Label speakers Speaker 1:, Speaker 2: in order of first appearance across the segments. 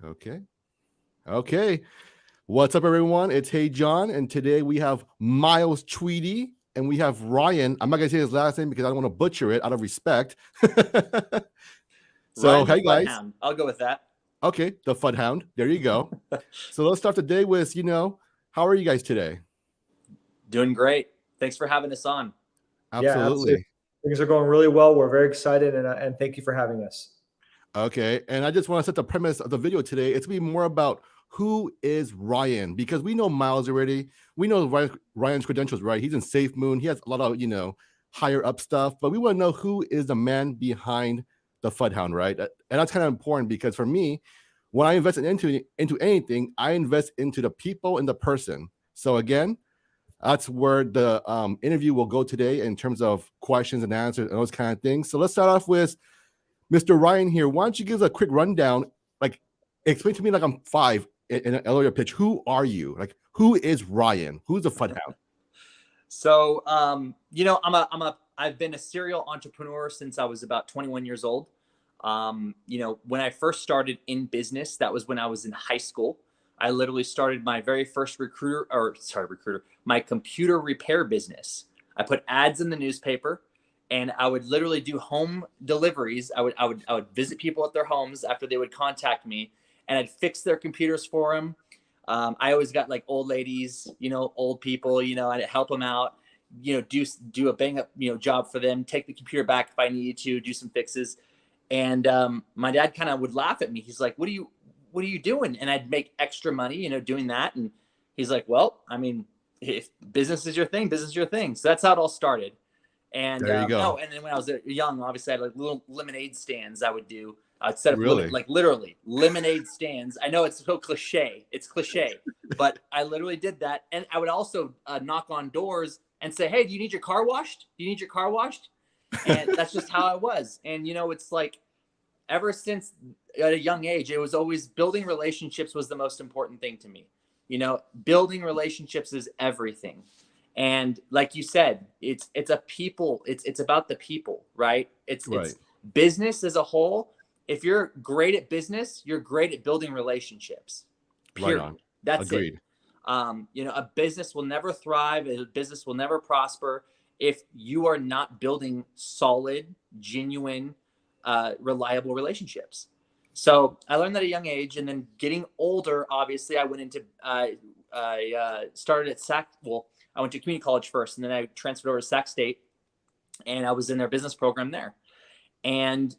Speaker 1: Okay. Okay. What's up, everyone? It's Hey John, and today we have Myles Tweedy and we have Ryan. I'm not gonna say his last name because I don't want to butcher it out of respect. So,
Speaker 2: Ryan the
Speaker 1: hey guys.
Speaker 2: Fudhound. I'll go with that.
Speaker 1: Okay, the Fudhound. There you go. So let's start the day with, how are you guys today?
Speaker 2: Doing great. Thanks for having us on.
Speaker 3: Yeah, absolutely.
Speaker 1: Absolutely.
Speaker 3: Things are going really well. We're very excited, and thank you for having us.
Speaker 1: Okay, and I just want to set the premise of the video today. It's gonna be more about who is Ryan, because we know Myles already. We know Ryan's credentials, right? He's in SafeMoon. He has a lot of higher up stuff, but we want to know who is the man behind the Fudhound, right? And that's kind of important because for me, when I invest into anything, I invest into the people and the person. So again, that's where the interview will go today in terms of questions and answers and those kind of things. So let's start off with Mr. Ryan here. Why don't you give us a quick rundown? Like, explain to me like I'm five in an elevator pitch. Who are you? Like, who is Ryan? Who's the Fudhound?
Speaker 2: So, I've been a serial entrepreneur since I was about 21 years old. When I first started in business, that was when I was in high school. I literally started my very first my computer repair business. I put ads in the newspaper, and I would literally do home deliveries. I would visit people at their homes after they would contact me, and I'd fix their computers for them. I always got like old ladies, old people, I'd help them out, do a bang up, job for them, take the computer back if I needed to, do some fixes. And my dad kind of would laugh at me. He's like, what are you doing? And I'd make extra money, doing that. And he's like, well, I mean, if business is your thing, business is your thing. So that's how it all started. And
Speaker 1: there you go.
Speaker 2: and then when I was young, obviously I had like little lemonade stands I would do. I'd set up
Speaker 1: Really?
Speaker 2: literally lemonade stands. I know it's so cliche. It's cliche, but I literally did that. And I would also knock on doors and say, hey, do you need your car washed? Do you need your car washed? And that's just how I was. And, it's like ever since at a young age, it was always building relationships was the most important thing to me. Building relationships is everything. And like you said, it's a people, it's about the people, right? It's business as a whole. If you're great at business, you're great at building relationships. Period.
Speaker 1: Right on.
Speaker 2: That's
Speaker 1: Agreed.
Speaker 2: it. A business will never thrive. A business will never prosper if you are not building solid, genuine, reliable relationships. So I learned that at a young age, and then getting older, obviously I went into, I started at I went to community college first, and then I transferred over to Sac State, and I was in their business program there. And,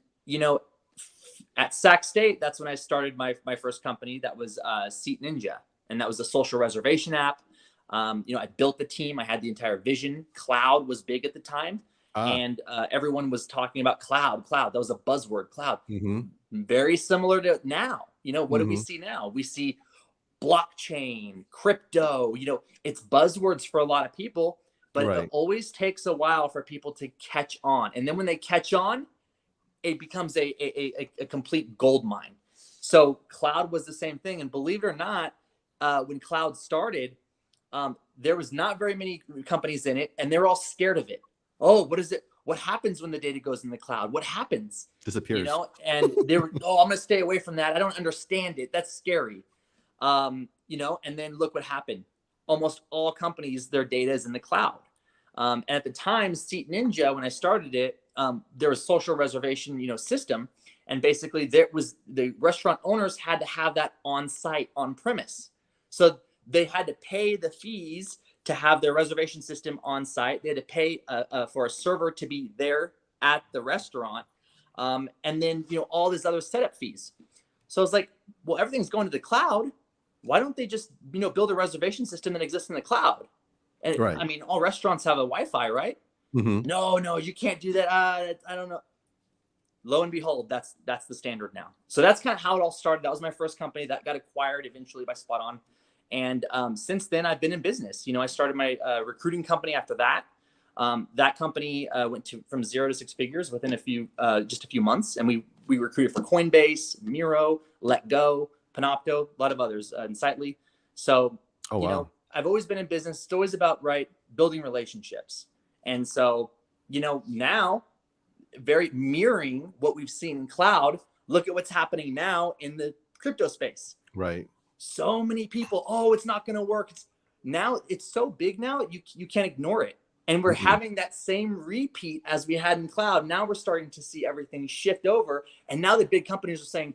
Speaker 2: at Sac State, that's when I started my first company. That was Seat Ninja, and that was a social reservation app. I built the team. I had the entire vision. Cloud was big at the time, and everyone was talking about cloud. That was a buzzword, cloud.
Speaker 1: Mm-hmm.
Speaker 2: Very similar to now. What do we see now? We see blockchain, crypto, it's buzzwords for a lot of people, but it always takes a while for people to catch on. And then when they catch on, it becomes a complete gold mine. So cloud was the same thing. And believe it or not, when cloud started, there was not very many companies in it, and they're all scared of it. Oh, what is it? What happens when the data goes in the cloud? What happens?
Speaker 1: Disappears.
Speaker 2: And they were, I'm going to stay away from that. I don't understand it. That's scary. And then look what happened. Almost all companies, their data is in the cloud. And at the time, Seat Ninja, when I started it, there was social reservation, system. And basically there was the restaurant owners had to have that on site, on premise. So they had to pay the fees to have their reservation system on site. They had to pay for a server to be there at the restaurant. And then, all these other setup fees. So I was like, well, everything's going to the cloud. Why don't they just, build a reservation system that exists in the cloud? And I mean, all restaurants have a Wi-Fi, right?
Speaker 1: Mm-hmm.
Speaker 2: No, you can't do that. I don't know. Lo and behold, that's the standard now. So that's kind of how it all started. That was my first company that got acquired eventually by Spot On. And since then, I've been in business. I started my recruiting company after that. That company went from 0 to 6 figures within just a few months. And we recruited for Coinbase, Miro, Let Go, Panopto, a lot of others, Insightly. So, I've always been in business. It's always about building relationships. And so, now very mirroring what we've seen in cloud, look at what's happening now in the crypto space.
Speaker 1: Right.
Speaker 2: So many people, oh, it's not going to work. Now it's so big now, you can't ignore it. And we're having that same repeat as we had in cloud. Now we're starting to see everything shift over. And now the big companies are saying,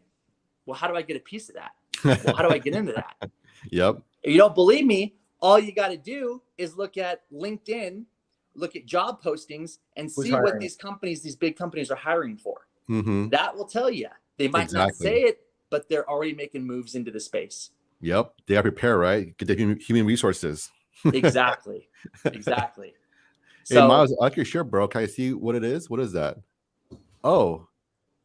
Speaker 2: well, how do I get a piece of that? Well, how do I get into that?
Speaker 1: Yep.
Speaker 2: If you don't believe me, all you got to do is look at LinkedIn, look at job postings, and see what these companies, these big companies are hiring for. That will tell you. They might not say it, but they're already making moves into the space.
Speaker 1: Yep. They are prepared, right? Get the human resources.
Speaker 2: Exactly. Exactly.
Speaker 1: Hey, Myles, I like your shirt, bro. Can I see what it is? What is that? Oh,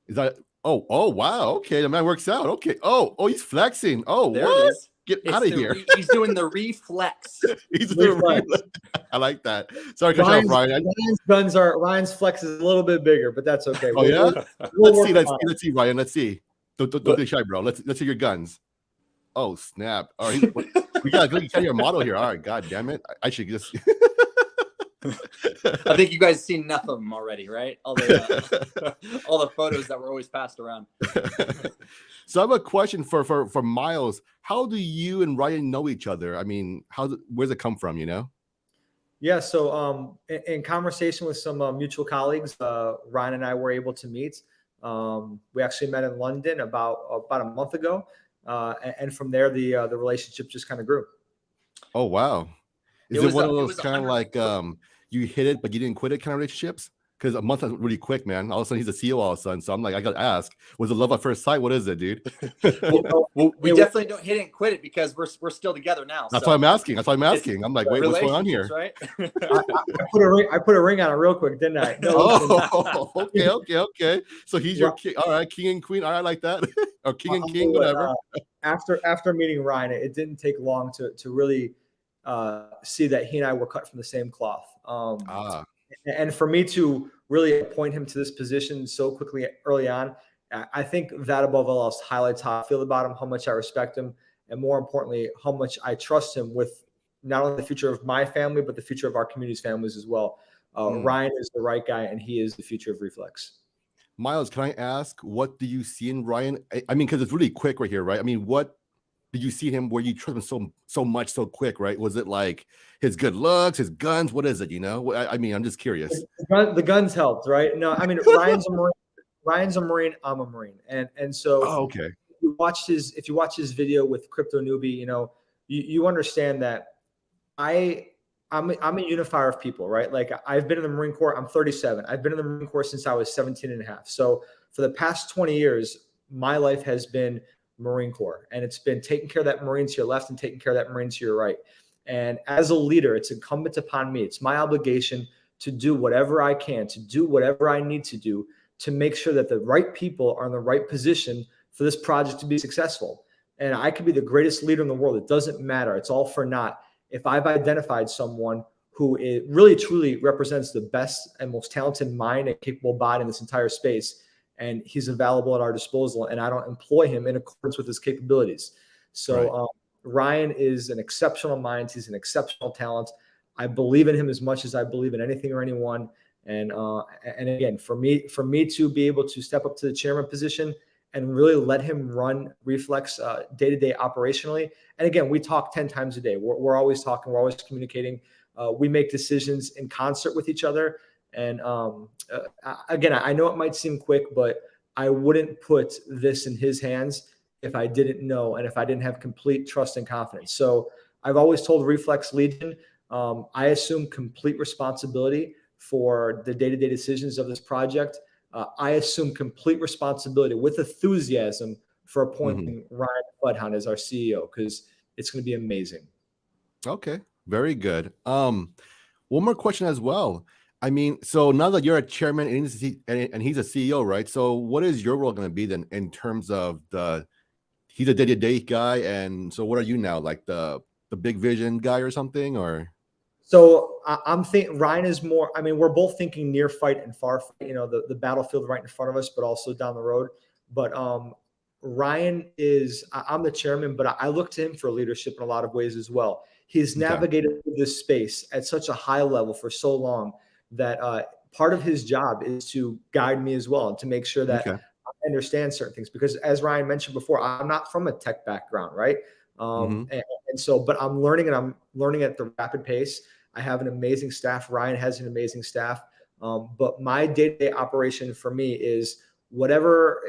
Speaker 1: is that? Oh, wow. Okay, the man works out. Okay. Oh, he's flexing. Oh,
Speaker 2: there
Speaker 1: what?
Speaker 2: It is.
Speaker 1: Get out of here.
Speaker 2: He's doing the reflex.
Speaker 1: He's doing reflex. I like that. Sorry,
Speaker 3: Ryan's flex is a little bit bigger, but that's okay.
Speaker 1: Oh, yeah? Let's see, Ryan. Let's see. Don't be shy, bro. Let's see your guns. Oh, snap. All right. We got to tell your model here. All right. God damn it. I should just.
Speaker 2: I think you guys seen enough of them already, right? All the photos that were always passed around.
Speaker 1: So I have a question for Myles. How do you and Ryan know each other? I mean, where's it come from, you know?
Speaker 3: Yeah, so in conversation with some mutual colleagues, Ryan and I were able to meet. We actually met in London about a month ago, and from there the relationship just kind of grew.
Speaker 1: Oh wow! Is it one of those kind of like you hit it but you didn't quit it kind of relationships? Because a month is really quick, man. All of a sudden he's a CEO all of a sudden. So I'm like, I gotta ask, was it love at first sight? What is it, dude?
Speaker 2: Well, we definitely don't hit it and quit it because we're still together now.
Speaker 1: That's why I'm asking. I'm like, wait, what's going on here?
Speaker 3: Right? I put a ring on it real quick, didn't I?
Speaker 1: No, okay. So he's your king. All right, king and queen. All right, like that. Or king and king, whatever.
Speaker 3: After meeting Ryan, it didn't take long to really see that he and I were cut from the same cloth. And for me to really appoint him to this position so quickly early on, I think that above all else highlights how I feel about him, how much I respect him, and more importantly, how much I trust him with not only the future of my family, but the future of our community's families as well. Ryan is the right guy, and he is the future of Reflex.
Speaker 1: Myles, can I ask, what do you see in Ryan? I mean, because it's really quick right here, right? I mean, what did you see him where you trust him so much so quick, right? Was it like his good looks, his guns? What is it, you know? I mean, I'm just curious.
Speaker 3: The guns helped, right? No, I mean, Ryan's a Marine, I'm a Marine. And so
Speaker 1: okay.
Speaker 3: If you watch his video with Crypto Newbie, you know, you understand that I'm a unifier of people, right? Like I've been in the Marine Corps, I'm 37. I've been in the Marine Corps since I was 17 and a half. So for the past 20 years, my life has been Marine Corps, and it's been taking care of that Marine to your left and taking care of that Marine to your right. And as a leader, it's incumbent upon me. It's my obligation to do whatever I can, to do whatever I need to do to make sure that the right people are in the right position for this project to be successful. And I could be the greatest leader in the world. It doesn't matter. It's all for naught. If I've identified someone who really truly represents the best and most talented mind and capable body in this entire space, and he's available at our disposal, and I don't employ him in accordance with his capabilities. So Ryan is an exceptional mind. He's an exceptional talent. I believe in him as much as I believe in anything or anyone. And again, for me to be able to step up to the chairman position and really let him run Reflex day-to-day operationally. And again, we talk 10 times a day. We're always talking. We're always communicating. We make decisions in concert with each other. And again, I know it might seem quick, but I wouldn't put this in his hands if I didn't know and if I didn't have complete trust and confidence. So I've always told Reflex Legion, I assume complete responsibility for the day-to-day decisions of this project. I assume complete responsibility with enthusiasm for appointing Ryan Budhound as our CEO, because it's going to be amazing.
Speaker 1: Okay, very good. One more question as well. I mean, so now that you're a chairman and he's a CEO, right? So what is your role going to be then in terms of he's a day-to-day guy, and so what are you now, like the big vision guy or something, or?
Speaker 3: So I'm thinking Ryan is more, I mean, we're both thinking near fight and far fight, you know, the battlefield right in front of us, but also down the road. But Ryan is, I'm the chairman, but I look to him for leadership in a lot of ways as well. He's navigated this space at such a high level for so long that part of his job is to guide me as well and to make sure that I'm understand certain things, because as Ryan mentioned before, I'm not from a tech background, right? And so, but I'm learning, and I'm learning at the rapid pace. I have an amazing staff. Ryan has an amazing staff. But my day-to-day operation for me is whatever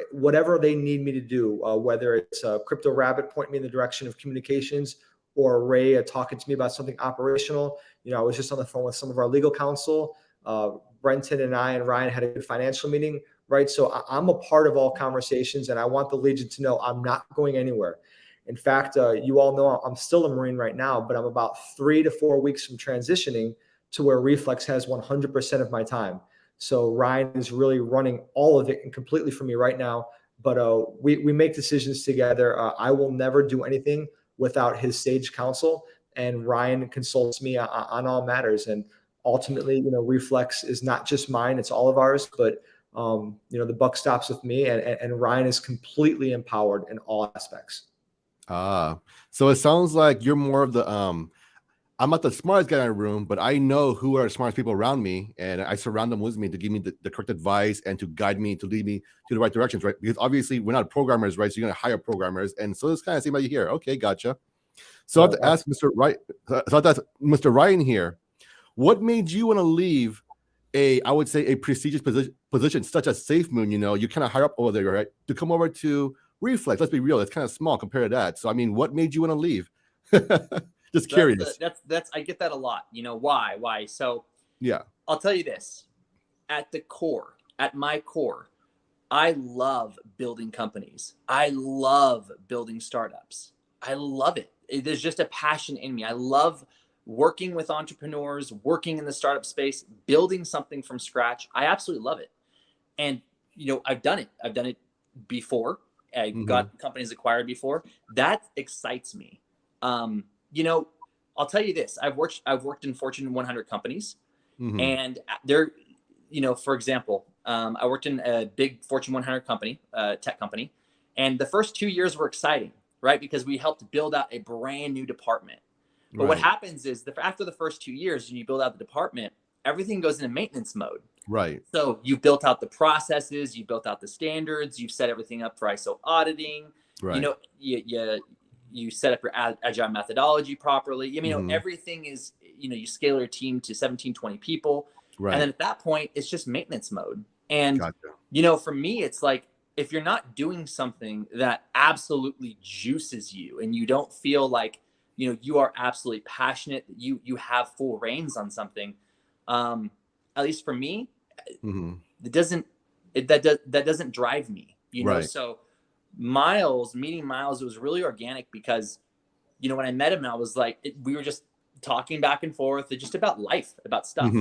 Speaker 3: they need me to do, whether it's a crypto rabbit point me in the direction of communications, or Ray talking to me about something operational. I was just on the phone with some of our legal counsel. Brenton and I and Ryan had a good financial meeting, right? So I'm a part of all conversations, and I want the Legion to know I'm not going anywhere. In fact, you all know I'm still a Marine right now, but I'm about 3 to 4 weeks from transitioning to where Reflex has 100% of my time. So Ryan is really running all of it and completely for me right now. But we make decisions together. I will never do anything without his sage counsel, and Ryan consults me on all matters. And ultimately, Reflex is not just mine; it's all of ours. But the buck stops with me, and Ryan is completely empowered in all aspects.
Speaker 1: So it sounds like you're more of the I'm not the smartest guy in the room, but I know who are the smartest people around me, and I surround them with me to give me the correct advice and to guide me, to lead me to the right directions, right? Because obviously we're not programmers, right? So you're going to hire programmers, and so it's kind of same like you here. Okay, gotcha. So I have to ask Mr. Ryan here, what made you want to leave I would say a prestigious position such as SafeMoon? You kind of higher up over there, right? To come over to Reflex. Let's be real, it's kind of small compared to that. So I mean, what made you want to leave? Just curious.
Speaker 2: That's I get that a lot. Why? So
Speaker 1: yeah,
Speaker 2: I'll tell you this. At my core, I love building companies. I love building startups. I love it. There's just a passion in me. I love working with entrepreneurs, working in the startup space, building something from scratch. I absolutely love it. And I've done it. I've done it before. I got companies acquired before. That excites me. I'll tell you this. I've worked in Fortune 100 companies, and they're, for example, I worked in a big Fortune 100 company, tech company, and the first 2 years were exciting, right? Because we helped build out a brand new department. But what happens is after the first 2 years, when you build out the department, everything goes into maintenance mode.
Speaker 1: Right.
Speaker 2: So you've built out the processes, you've built out the standards, you've set everything up for ISO auditing. Right. You set up your agile methodology properly. Everything is, you scale your team to 17, 20 people. Right. And then at that point, it's just maintenance mode. And, for me, it's like, if you're not doing something that absolutely juices you and you don't feel like, you are absolutely passionate, that you have full reins on something, at least for me, that doesn't drive me,
Speaker 1: right.
Speaker 2: So meeting Myles, it was really organic because, when I met him, I was like, we were just talking back and forth just about life, about stuff.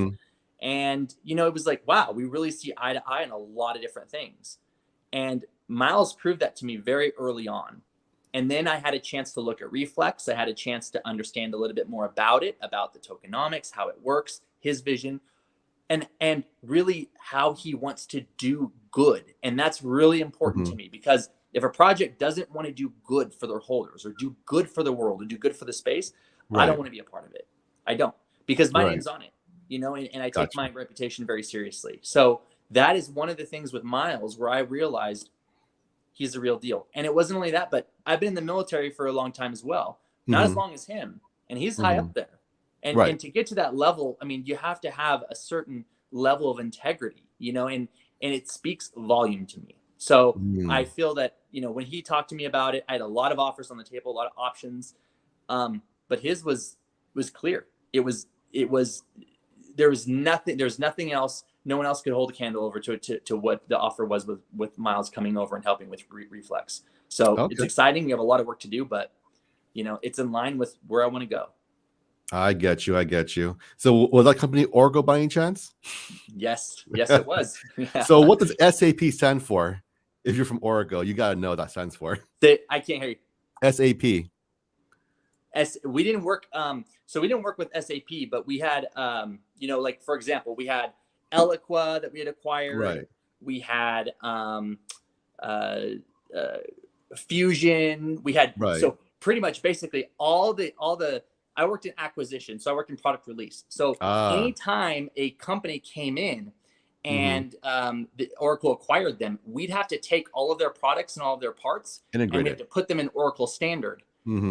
Speaker 2: And, it was like, wow, we really see eye to eye on a lot of different things. And Myles proved that to me very early on. And then I had a chance to look at Reflex. I had a chance to understand a little bit more about it, about the tokenomics, how it works, his vision, and really how he wants to do good. And that's really important to me, because if a project doesn't want to do good for their holders or do good for the world or do good for the space, I don't want to be a part of it. I don't, because my name's on it, and I take my reputation very seriously. So that is one of the things with Myles where I realized he's the real deal. And it wasn't only that, but I've been in the military for a long time as well. Not as long as him. And he's high up there. And to get to that level, I mean, you have to have a certain level of integrity, and it speaks volume to me. So I feel that, when he talked to me about it, I had a lot of offers on the table, a lot of options. But his was clear. There's nothing else. No one else could hold a candle over to what the offer was with Myles coming over and helping with Reflex. So it's exciting. We have a lot of work to do, but it's in line with where I want to go.
Speaker 1: I get you. So was that company Orgo by any chance?
Speaker 2: Yes, it was. Yeah.
Speaker 1: So what does SAP stand for? If you're from Orgo, you got to know what that stands for.
Speaker 2: I can't hear you.
Speaker 1: SAP.
Speaker 2: We didn't work. So we didn't work with SAP, but we had, like, for example, we had Eloqua that we had acquired. Right. We had Fusion. We had so pretty much basically all the. I worked in acquisition, so I worked in product release. So anytime a company came in and the Oracle acquired them, we'd have to take all of their products and all of their parts and we have to put them in Oracle standard.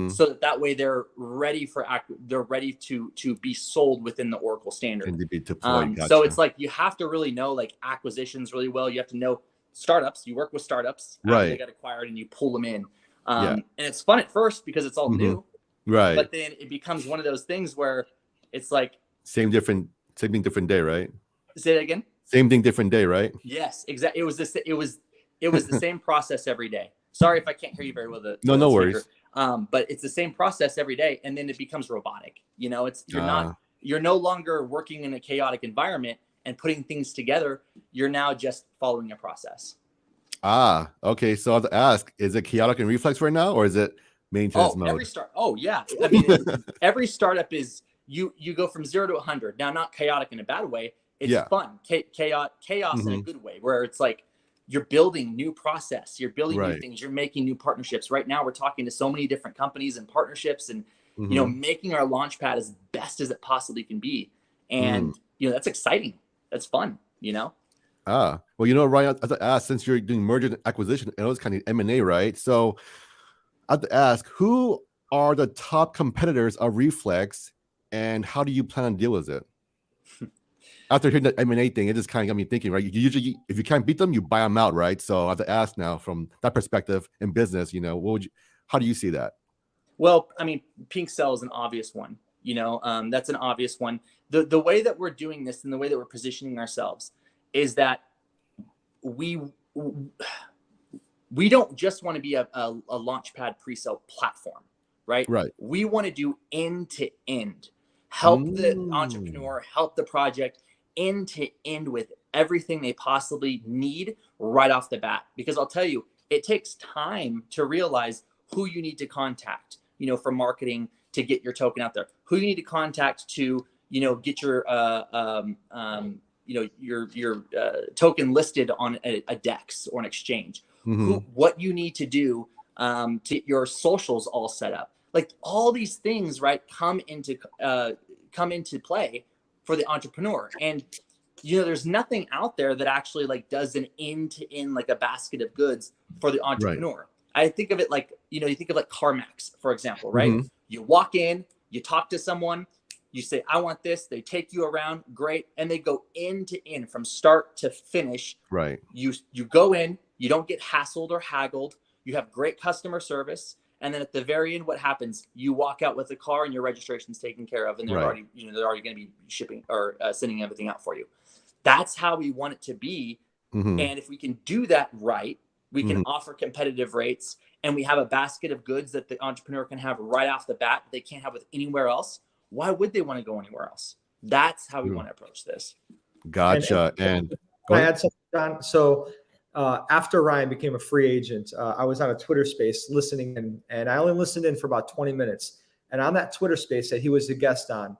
Speaker 2: So that way they're ready to be sold within the Oracle standard.
Speaker 1: And to be deployed. Gotcha.
Speaker 2: So it's like you have to really know like acquisitions really well. You have to know startups. You work with startups after they got acquired and you pull them in. And it's fun at first because it's all new.
Speaker 1: Right.
Speaker 2: But then it becomes one of those things where it's like
Speaker 1: same thing, different day, right?
Speaker 2: Say that again.
Speaker 1: Same thing, different day, right?
Speaker 2: Yes, exactly. It was the same process every day. Sorry if I can't hear you very well.
Speaker 1: No worries.
Speaker 2: But it's the same process every day, and then it becomes robotic. You know, you're no longer working in a chaotic environment and putting things together. You're now just following a process.
Speaker 1: Okay. So I have to ask, is it chaotic and Reflex right now, or is it maintenance mode?
Speaker 2: Yeah. I mean, every startup is you go from 0 to 100. Now, not chaotic in a bad way. It's fun, chaos in a good way, where it's like you're building new process, you're building new things, you're making new partnerships. Right now, we're talking to so many different companies and partnerships, and you know, making our Launchpad as best as it possibly can be. And you know, that's exciting. That's fun. You know.
Speaker 1: Well, you know, Ryan, I have to ask, since you're doing merger and acquisition, and it was kind of M&A, right? So I have to ask, who are the top competitors of Reflex, and how do you plan to deal with it? After hearing the M&A thing, it just kind of got me thinking, right? You usually, if you can't beat them, you buy them out, right? So I have to ask now, from that perspective in business, you know, how do you see that?
Speaker 2: Well, I mean, Pink Cell is an obvious one. You know, that's an obvious one. The way that we're doing this and the way that we're positioning ourselves is that we don't just want to be a Launchpad pre-sale platform, right?
Speaker 1: Right.
Speaker 2: We want to do end to end, help the entrepreneur, help the project end to end with everything they possibly need right off the bat. Because I'll tell you, it takes time to realize who you need to contact, you know, for marketing to get your token out there, who you need to contact to, you know, get your token listed on a DEX or an exchange, what you need to do to get your socials all set up. Like all these things, right, come into play for the entrepreneur. And you know, there's nothing out there that actually like does an end to end, like a basket of goods for the entrepreneur. Right. I think of it like, you know, you think of like CarMax, for example, right? You walk in, you talk to someone, you say, I want this. They take you around. Great. And they go end to end from start to finish.
Speaker 1: Right.
Speaker 2: You go in, you don't get hassled or haggled. You have great customer service. And then at the very end, what happens? You walk out with a car and your registration's taken care of, and they're already going to be shipping or sending everything out for you. That's how we want it to be. And if we can do that right, we can offer competitive rates, and we have a basket of goods that the entrepreneur can have right off the bat they can't have with anywhere else. Why would they want to go anywhere else? That's how we want to approach this.
Speaker 1: Gotcha. And
Speaker 3: can I add something, John? So after Ryan became a free agent, I was on a Twitter space listening in, and I only listened in for about 20 minutes. And on that Twitter space that he was a guest on,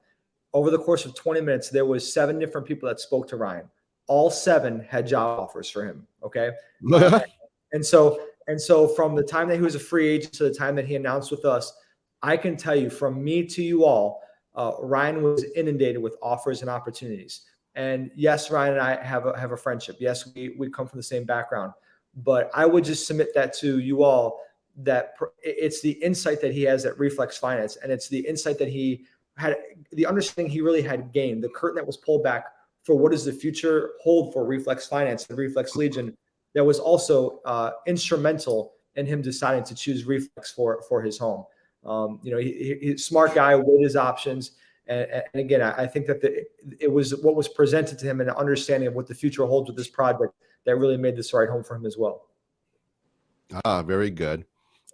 Speaker 3: over the course of 20 minutes, there was 7 different people that spoke to Ryan. All 7 had job offers for him. Okay. And so from the time that he was a free agent to the time that he announced with us, I can tell you, from me to you all, Ryan was inundated with offers and opportunities. And yes, Ryan and I have a friendship. Yes, we come from the same background, but I would just submit that to you all, that it's the insight that he has at Reflex Finance, and it's the insight that he had, the understanding he really had gained, the curtain that was pulled back for what does the future hold for Reflex Finance and Reflex Legion, that was also instrumental in him deciding to choose Reflex for his home. You know, he's a smart guy, weighed his options. And again, I think that it was what was presented to him and an understanding of what the future holds with this project that really made this the right home for him as well.
Speaker 1: Very good.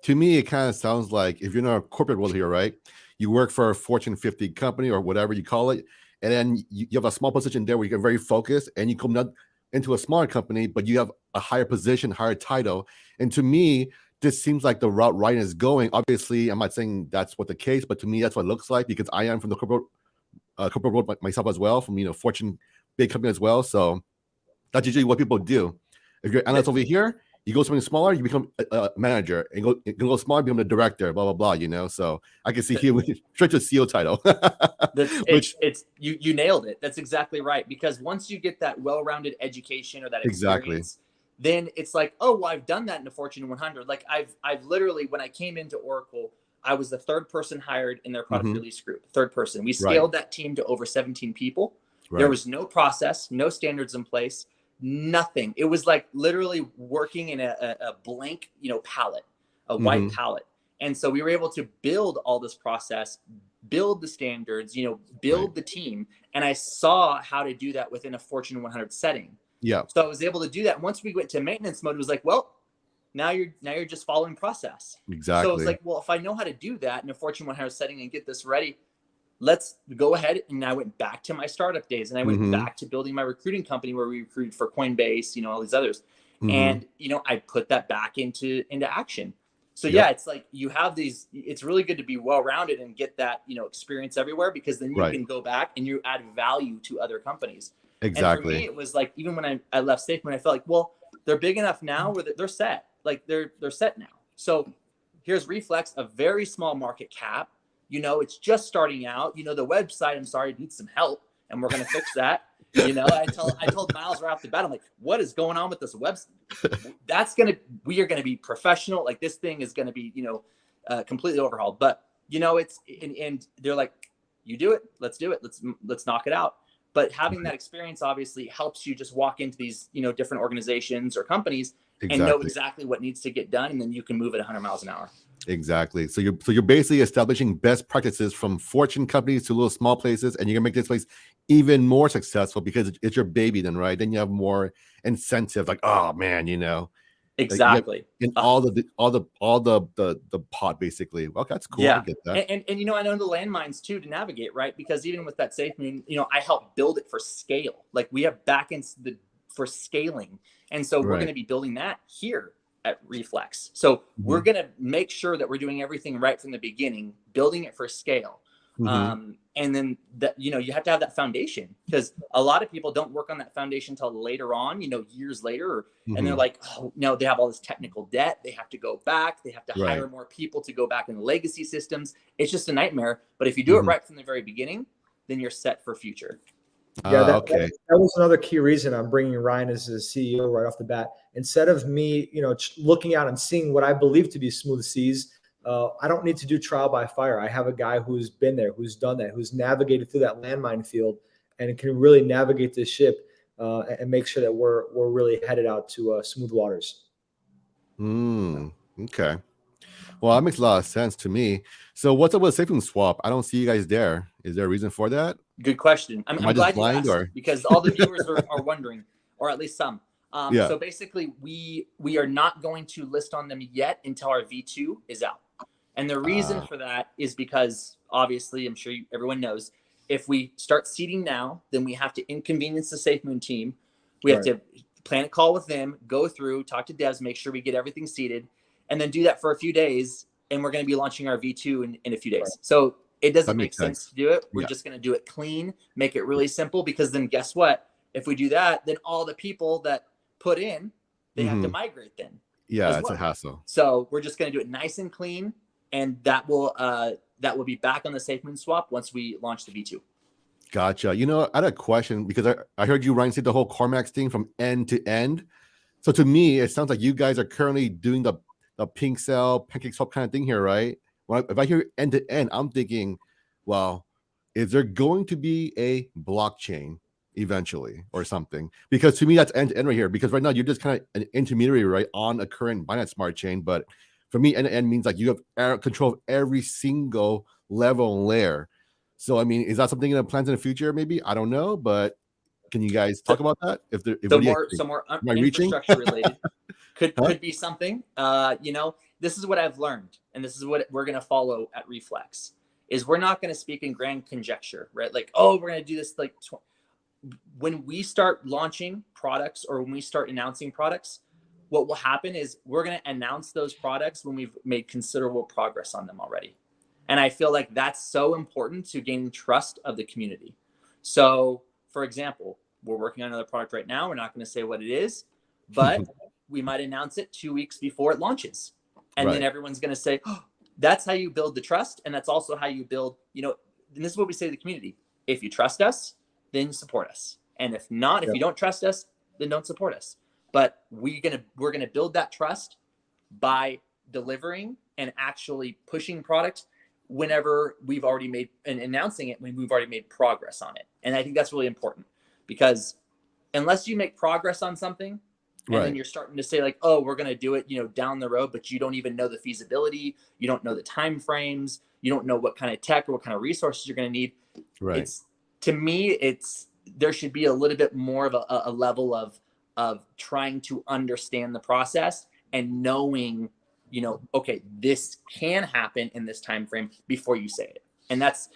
Speaker 1: To me, it kind of sounds like, if you're in a corporate world here, right? You work for a Fortune 50 company or whatever you call it, and then you have a small position there where you get very focused, and you come into a smaller company, but you have a higher position, higher title. And to me, this seems like the route Ryan is going. Obviously, I'm not saying that's what the case, but to me, that's what it looks like, because I am from the corporate world myself as well, from, you know, Fortune big company as well. So that's usually what people do. If you're an analyst over here You go something smaller, you become a manager, and you can go smaller, become the director, blah blah blah. You know, so I can see here straight to CEO title.
Speaker 2: You nailed it. That's exactly right. Because once you get that well-rounded education or that experience, then it's like, oh, well, I've done that in the Fortune 100. Like I've literally, when I came into Oracle, I was the third person hired in their product release group. Third person. We scaled that team to over 17 people. There was no process, no standards in place. Nothing. It was like literally working in a blank, palette, a white palette. And so we were able to build all this process, build the standards, build the team. And I saw how to do that within a Fortune 100 setting.
Speaker 1: Yeah.
Speaker 2: So I was able to do that. Once we went to maintenance mode, it was like, well, now you're just following process.
Speaker 1: Exactly.
Speaker 2: So it's like, well, if I know how to do that in a Fortune 100 setting and get this ready, let's go ahead. And I went back to my startup days, and I went back to building my recruiting company where we recruited for Coinbase, all these others. And, I put that back into action. So yeah, it's like you have these, it's really good to be well-rounded and get that, experience everywhere, because then you can go back and you add value to other companies.
Speaker 1: Exactly.
Speaker 2: And for me, it was like, even when I left SafeMoon, I felt like, well, they're big enough now where they're set. Like they're set now. So here's Reflex, a very small market cap. It's just starting out. The website, I'm sorry, needs some help, and we're going to fix that. I told Myles right off the bat, I'm like, what is going on with this website? We are going to be professional. Like this thing is going to be, completely overhauled. But, it's, and they're like, you do it, let's do it. Let's knock it out. But having that experience obviously helps you just walk into these, different organizations or companies and know exactly what needs to get done. And then you can move at 100 miles an hour.
Speaker 1: Exactly. So you're basically establishing best practices from Fortune companies to little small places, and you're gonna make this place even more successful because it's your baby then, right? Then you have more incentive, like, oh man,
Speaker 2: Exactly.
Speaker 1: In all the pot basically. Okay, that's cool.
Speaker 2: Yeah.
Speaker 1: I get that.
Speaker 2: And I know the landmines too to navigate, right? Because even with that SafeMoon, I helped build it for scale. Like we have backends for scaling. And so we're going to be building that here at Reflex. So we're going to make sure that we're doing everything right from the beginning, building it for scale. And then that, you have to have that foundation, because a lot of people don't work on that foundation until later on, years later, and they're like, oh no, they have all this technical debt. They have to go back. They have to hire more people to go back in the legacy systems. It's just a nightmare. But if you do it right from the very beginning, then you're set for future.
Speaker 3: Yeah, that was another key reason I'm bringing Ryan as a CEO right off the bat. Instead of me, looking out and seeing what I believe to be smooth seas, I don't need to do trial by fire. I have a guy who's been there, who's done that, who's navigated through that landmine field, and can really navigate this ship and make sure that we're really headed out to smooth waters.
Speaker 1: Okay. Well, that makes a lot of sense to me. So what's up with SafeMoon swap? I don't see you guys there. Is there a reason for that?
Speaker 2: Good question. I'm glad you asked, because all the viewers are wondering, or at least some. So basically, we are not going to list on them yet until our V2 is out. And the reason for that is because, obviously, I'm sure everyone knows, if we start seeding now, then we have to inconvenience the SafeMoon team. We have to plan a call with them, go through, talk to devs, make sure we get everything seeded, and then do that for a few days. And we're going to be launching our V2 in a few days. So it doesn't make sense to do it. We're just going to do it clean, make it really simple, because then guess what? If we do that, then all the people that put in, they have to migrate then.
Speaker 1: Yeah, it's a hassle.
Speaker 2: So we're just going to do it nice and clean. And that will be back on the SafeMoon swap once we launch the V2.
Speaker 1: Gotcha. I had a question, because I heard you, Ryan, say the whole CarMax thing from end to end. So to me, it sounds like you guys are currently doing the pink cell, pancake swap kind of thing here, right? If I hear end to end, I'm thinking, well, is there going to be a blockchain eventually or something? Because to me, that's end to end right here. Because right now you're just kind of an intermediary, right, on a current Binance Smart Chain. But for me, end to end means like you have control of every single level and layer. So, I mean, is that something in the plans in the future? Maybe, I don't know, but can you guys talk about that?
Speaker 2: Some more infrastructure related could be something. This is what I've learned, and this is what we're going to follow at Reflex. Is we're not going to speak in grand conjecture, right? Like, oh, we're going to do this. Like, when we start launching products or when we start announcing products, what will happen is we're going to announce those products when we've made considerable progress on them already. And I feel like that's so important to gain trust of the community. So, for example, we're working on another product right now. We're not going to say what it is, but we might announce it 2 weeks before it launches. And then
Speaker 1: Right.
Speaker 2: everyone's going to say, oh, that's how you build the trust. And that's also how you build, and this is what we say to the community. If you trust us, then support us. And if not, if you don't trust us, then don't support us. But we're gonna build that trust by delivering and actually pushing product whenever we've already made and announcing it when we've already made progress on it. And I think that's really important, because unless you make progress on something, and then you're starting to say like, oh, we're going to do it, down the road, but you don't even know the feasibility. You don't know the time frames. You don't know what kind of tech or what kind of resources you're going to need.
Speaker 1: Right.
Speaker 2: To me, there should be a little bit more of a level of trying to understand the process and knowing, okay, this can happen in this time frame before you say it. And that's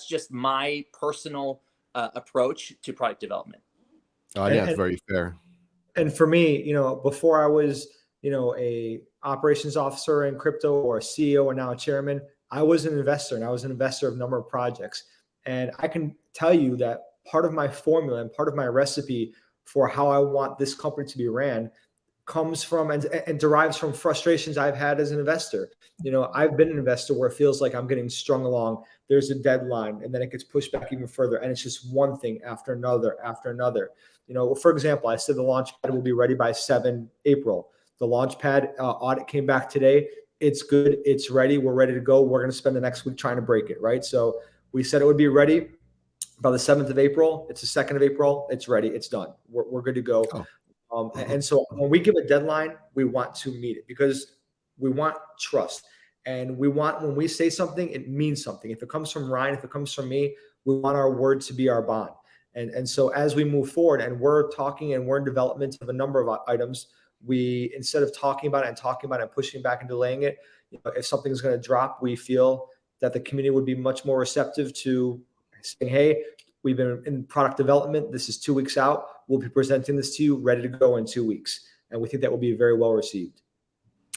Speaker 2: just my personal approach to product development.
Speaker 1: Yeah, it's very fair.
Speaker 3: And for me, before I was, a operations officer in crypto or a CEO and now a chairman, I was an investor, and I was an investor of a number of projects. And I can tell you that part of my formula and part of my recipe for how I want this company to be ran comes from and derives from frustrations I've had as an investor. I've been an investor where it feels like I'm getting strung along. There's a deadline, and then it gets pushed back even further. And it's just one thing after another, after another. For example, I said the Launchpad will be ready by 7 April. The Launchpad audit came back today. It's good. It's ready. We're ready to go. We're going to spend the next week trying to break it, right? So we said it would be ready by the 7th of April. It's the 2nd of April. It's ready. It's done. We're good to go. And so when we give a deadline, we want to meet it, because we want trust. And when we say something, it means something. If it comes from Ryan, if it comes from me, we want our word to be our bond. And so as we move forward and we're talking and we're in development of a number of items, we, instead of talking about it and pushing back and delaying it, if something's going to drop, we feel that the community would be much more receptive to saying, hey, we've been in product development. This is 2 weeks out. We'll be presenting this to you, ready to go in 2 weeks. And we think that will be very well received.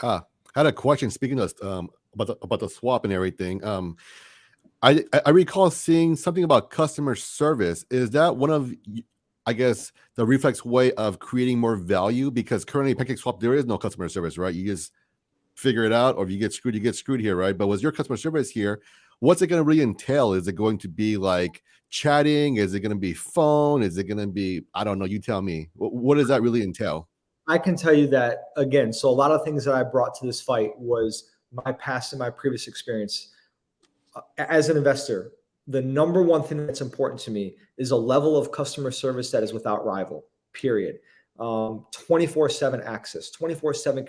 Speaker 1: I had a question, speaking of about the swap and everything. I recall seeing something about customer service. Is that one of, I guess, the Reflex way of creating more value? Because currently PancakeSwap, there is no customer service, right? You just figure it out, or if you get screwed here, right? But with your customer service here, what's it going to really entail? Is it going to be like chatting? Is it going to be phone? Is it going to be, I don't know, you tell me. What does that really entail?
Speaker 3: I can tell you that, again, so a lot of things that I brought to this fight was my past and my previous experience. As an investor, the number one thing that's important to me is a level of customer service that is without rival, period. 24/7 access, 24/7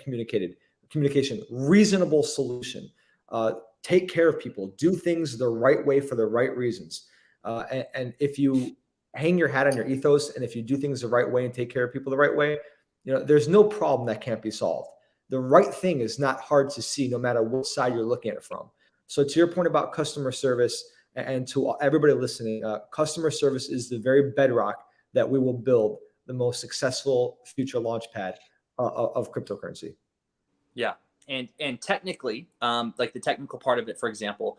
Speaker 3: communication, reasonable solution. Take care of people, do things the right way for the right reasons. And if you hang your hat on your ethos, and if you do things the right way and take care of people the right way, there's no problem that can't be solved. The right thing is not hard to see, no matter what side you're looking at it from. So to your point about customer service, and to everybody listening, customer service is the very bedrock that we will build the most successful future launchpad of cryptocurrency. Yeah.
Speaker 2: And technically, like the technical part of it, for example,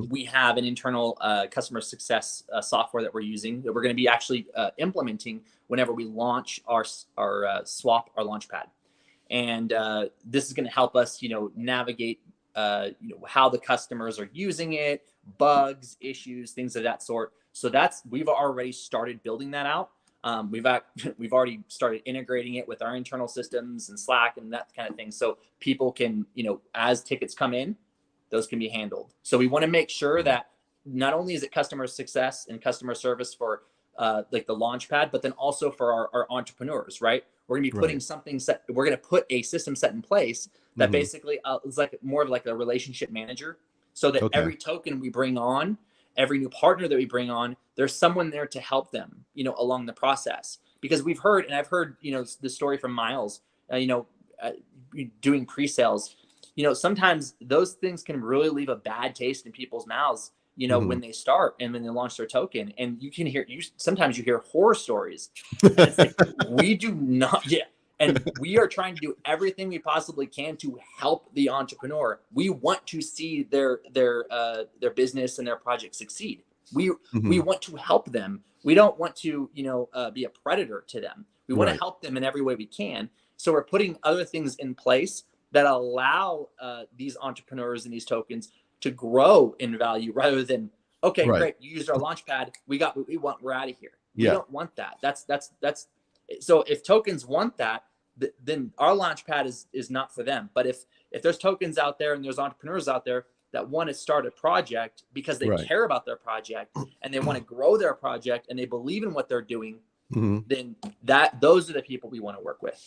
Speaker 2: we have an internal customer success software that we're using that we're going to be actually implementing whenever we launch our swap, our Launchpad. And this is going to help us, navigate, how the customers are using it, bugs, issues, things of that sort. So we've already started building that out. We've already started integrating it with our internal systems and Slack and that kind of thing. So people can, as tickets come in, those can be handled. So we want to make sure that not only is it customer success and customer service for like the Launchpad, but then also for our entrepreneurs, right? We're going to be putting something set. We're going to put a system set in place that basically is like more of like a relationship manager, so that every token we bring on, every new partner that we bring on, there's someone there to help them, along the process. Because we've heard, and I've heard, the story from Myles, doing pre-sales, sometimes those things can really leave a bad taste in people's mouths, when they start and when they launch their token. And you can hear, sometimes you hear horror stories. And it's like, we do not, and we are trying to do everything we possibly can to help the entrepreneur. We want to see their business and their project succeed. We want to help them. We don't want to, be a predator to them. We want to help them in every way we can. So we're putting other things in place that allow these entrepreneurs and these tokens to grow in value rather than, okay, great, you used our Launchpad, we got what we want, we're out of here. We don't want that. That's so if tokens want that, then our Launchpad is not for them. But if there's tokens out there and there's entrepreneurs out there that want to start a project because they care about their project and they want to grow their project and they believe in what they're doing, then those are the people we want to work with.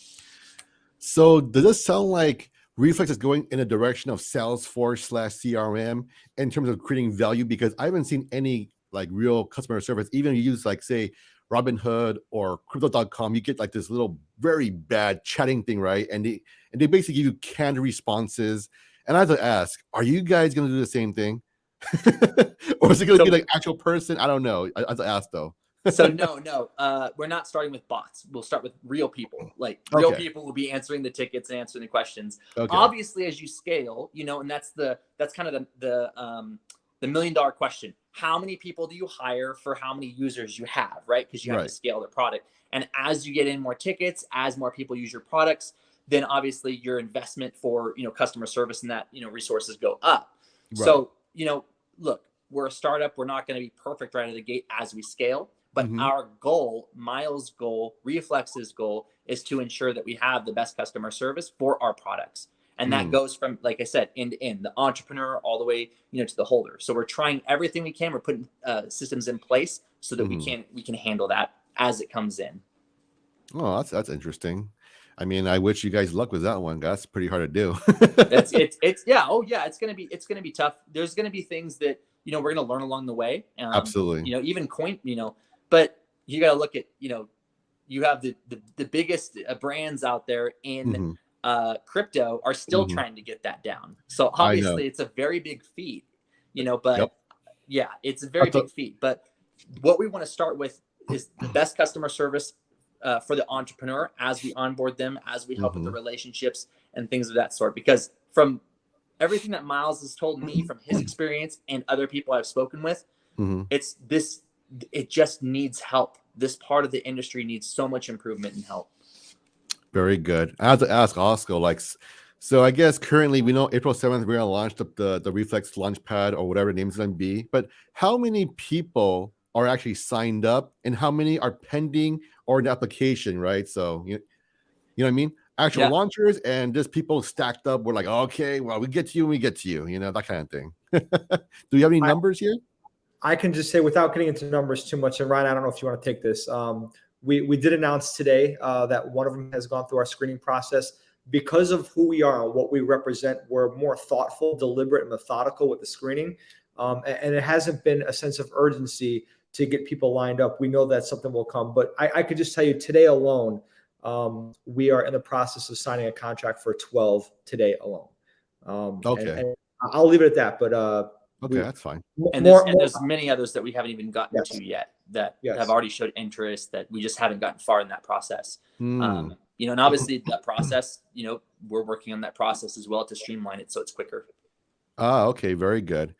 Speaker 1: So does this sound like Reflex is going in a direction of Salesforce/CRM in terms of creating value? Because I haven't seen any like real customer service. Even if you use like say Robinhood or crypto.com, you get like this little very bad chatting thing, right? And they basically give you canned responses. And I have to ask, are you guys going to do the same thing? Or is it going to be like actual person? I don't know. I have to ask though.
Speaker 2: So no, we're not starting with bots. We'll start with real people. Like real people will be answering the tickets and answering the questions. Obviously, as you scale, and that's kind of the $1 million question. How many people do you hire for how many users you have, right? Because you have to scale the product. And as you get in more tickets, as more people use your products, then obviously your investment for customer service and that resources go up. So look, we're a startup. We're not going to be perfect right out of the gate as we scale. But our goal, Myles' goal, Reflex's goal, is to ensure that we have the best customer service for our products. And that goes from, like I said, end to end, the entrepreneur all the way, to the holder. So we're trying everything we can. We're putting systems in place so that we can handle that as it comes in.
Speaker 1: Oh, that's interesting. I mean, I wish you guys luck with that one. That's pretty hard to do.
Speaker 2: It's gonna be tough. There's gonna be things that we're gonna learn along the way.
Speaker 1: Absolutely.
Speaker 2: Even coin. But you got to look at, you have the biggest brands out there in crypto are still trying to get that down. So obviously it's a very big feat, but it's a very big feat. But what we want to start with is the best customer service for the entrepreneur as we onboard them, as we help with the relationships and things of that sort. Because from everything that Myles has told me from his experience and other people I've spoken with, it just needs help. This part of the industry needs so much improvement and help.
Speaker 1: Very good. I have to ask also, so I guess currently we know April 7th, we're going to launch the Reflex Launchpad or whatever the name's going to be. But how many people are actually signed up and how many are pending or an application, right? So, you know what I mean? Actual launchers and just people stacked up. We're like, okay, well, we get to you, that kind of thing. Do you have any numbers here?
Speaker 3: I can just say, without getting into numbers too much, and Ryan, I don't know if you want to take this. We did announce today that one of them has gone through our screening process. Because of who we are and what we represent, we're more thoughtful, deliberate, and methodical with the screening. And it hasn't been a sense of urgency to get people lined up. We know that something will come. But I could just tell you today alone, we are in the process of signing a contract for 12 today alone. And I'll leave it at that. But
Speaker 1: that's fine.
Speaker 2: And there's many others that we haven't even gotten to yet that have already showed interest that we just haven't gotten far in that process. And obviously that process, we're working on that process as well to streamline it so it's quicker.
Speaker 1: Okay, very good.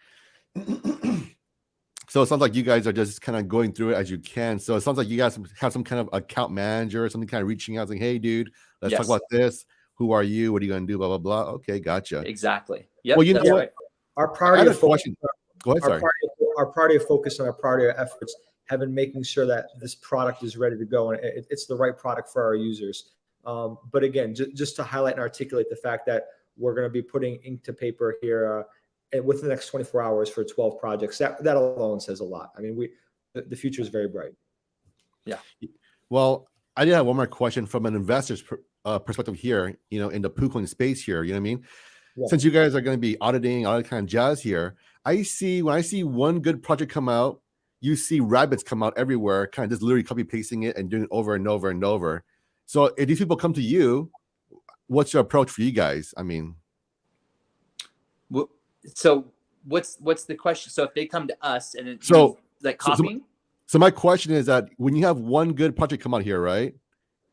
Speaker 1: So it sounds like you guys are just kind of going through it as you can. So it sounds like you guys have some kind of account manager or something kind of reaching out saying, hey, dude, let's talk about this. Who are you? What are you going to do? Blah, blah, blah. Okay, gotcha.
Speaker 2: Exactly. Yeah.
Speaker 1: Well, you know what?
Speaker 2: Right.
Speaker 3: Our priority of focus,
Speaker 1: Go ahead, sorry.
Speaker 3: Our priority of focus and our priority of efforts have been making sure that this product is ready to go and it's the right product for our users. But again, just to highlight and articulate the fact that we're going to be putting ink to paper here within the next 24 hours for 12 projects. That alone says a lot. I mean, the future is very bright.
Speaker 2: Yeah.
Speaker 1: Well, I did have one more question from an investor's perspective here, in the KuCoin space here, you know what I mean? Yeah. Since you guys are going to be auditing all that kind of jazz here, when I see one good project come out, you see rabbits come out everywhere, kind of just literally copy pasting it and doing it over and over and over. So if these people come to you, what's your approach for you guys? I mean,
Speaker 2: so what's the question? So if they come to us and copying.
Speaker 1: So my question is that when you have one good project come out here, right?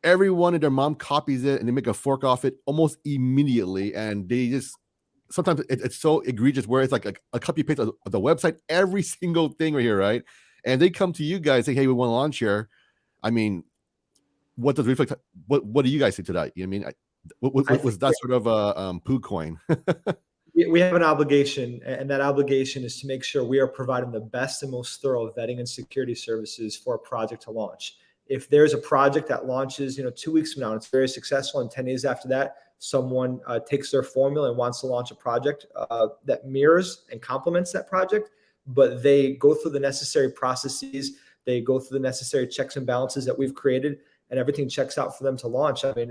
Speaker 1: Everyone and their mom copies it and they make a fork off it almost immediately, and they just sometimes it's so egregious where it's like a copy paste of the website, every single thing right here, right? And they come to you guys saying, hey, we want to launch here. I mean, what does Reflex? What do you guys say to that? You know what I mean? Was that sort of a KuCoin?
Speaker 3: We have an obligation, and that obligation is to make sure we are providing the best and most thorough vetting and security services for a project to launch. If there's a project that launches, 2 weeks from now, and it's very successful, and 10 days after that, someone takes their formula and wants to launch a project that mirrors and complements that project, but they go through the necessary processes, they go through the necessary checks and balances that we've created, and everything checks out for them to launch. I mean,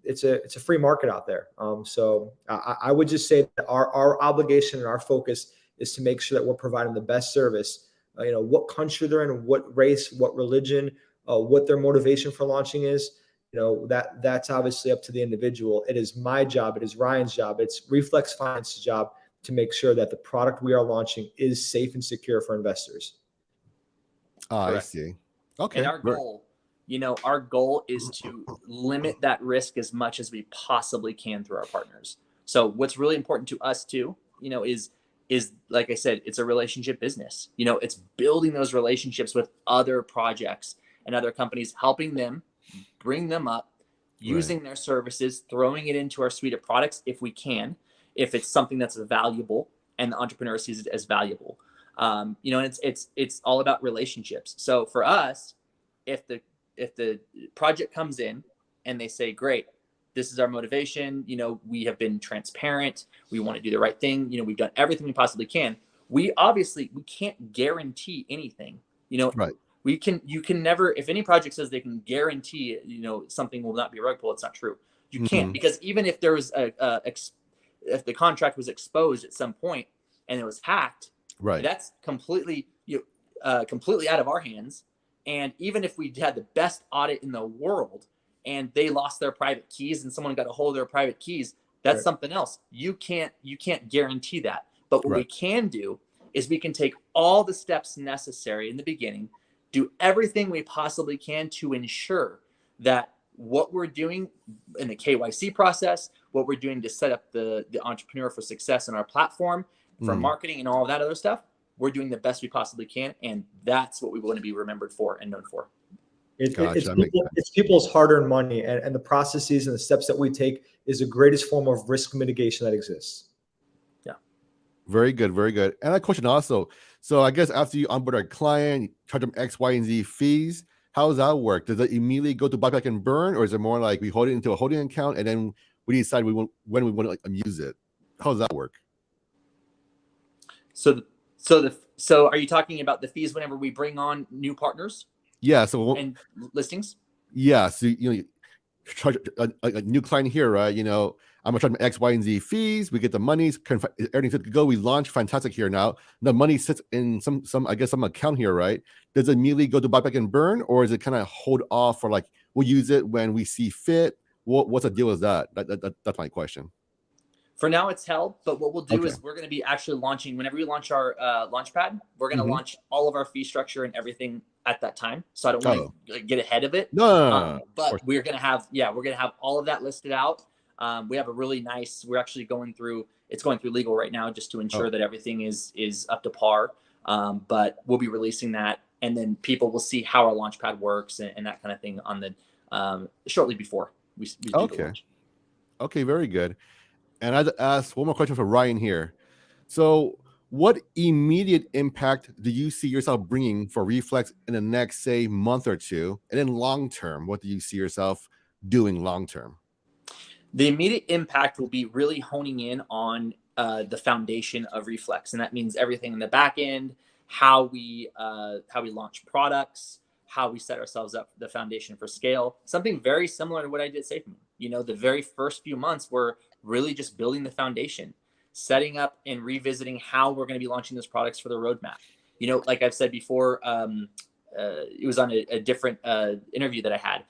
Speaker 3: it's a free market out there. So I would just say that our obligation and our focus is to make sure that we're providing the best service. What country they're in, what race, what religion, what their motivation for launching is. That's obviously up to the individual. It is my job. It is Ryan's job. It's Reflex Finance's job to make sure that the product we are launching is safe and secure for investors.
Speaker 1: I see. Okay.
Speaker 2: And our goal is to limit that risk as much as we possibly can through our partners. So what's really important to us too, is like I said, it's a relationship business. It's building those relationships with other projects and other companies, helping them, bring them up, using their services, throwing it into our suite of products if we can, if it's something that's valuable and the entrepreneur sees it as valuable. And it's all about relationships. So for us, if the project comes in and they say, great, this is our motivation, we have been transparent, we want to do the right thing, we've done everything we possibly can. We can't guarantee anything,
Speaker 1: Right.
Speaker 2: You can never, if any project says they can guarantee, something will not be a rug pull, it's not true. You can't, because even if there was if the contract was exposed at some point and it was hacked,
Speaker 1: right,
Speaker 2: that's completely out of our hands. And even if we had the best audit in the world and they lost their private keys and someone got a hold of their private keys, that's something else. You can't guarantee that. But what we can do is we can take all the steps necessary in the beginning, do everything we possibly can to ensure that what we're doing in the KYC process, what we're doing to set up the entrepreneur for success in our platform, for marketing and all of that other stuff, we're doing the best we possibly can. And that's what we want to be remembered for and known for.
Speaker 3: It's people's hard-earned money, and the processes and the steps that we take is the greatest form of risk mitigation that exists.
Speaker 2: Yeah.
Speaker 1: Very good. Very good. And a question also. So I guess after you onboard a client, you charge them X, Y, and Z fees. How does that work? Does it immediately go to buy back and burn, or is it more like we hold it into a holding account and then we decide when we want to use it? How does that work?
Speaker 2: So are you talking about the fees whenever we bring on new partners?
Speaker 1: Yeah. So
Speaker 2: and listings.
Speaker 1: Yeah. So you charge a new client here, right? I'm gonna charge them X, Y, and Z fees. We get the money. Everything's good to go. We launch. Fantastic here now. The money sits in some account here, right? Does it immediately go to buy back and burn, or is it kind of hold off for like we'll use it when we see fit? What's the deal with that? That's my question.
Speaker 2: For now, it's held, but what we'll do is we're going to be actually launching, whenever we launch our Launchpad, we're going to launch all of our fee structure and everything at that time. So I don't want to get ahead of it.
Speaker 1: No.
Speaker 2: But we're going to have all of that listed out. We have a really nice, we're actually going through legal right now just to ensure that everything is up to par. But we'll be releasing that, and then people will see how our Launchpad works and that kind of thing on the shortly before we do the launch.
Speaker 1: Okay, very good. And I'd ask one more question for Ryan here. So what immediate impact do you see yourself bringing for Reflex in the next, say, month or two? And then long term, what do you see yourself doing long term?
Speaker 2: The immediate impact will be really honing in on the foundation of Reflex. And that means everything in the back end, how we launch products, how we set ourselves up, the foundation for scale. Something very similar to what I did at SafeMoon. The very first few months were really just building the foundation, setting up and revisiting how we're going to be launching those products for the roadmap. Like I've said before, it was on a different interview that I had.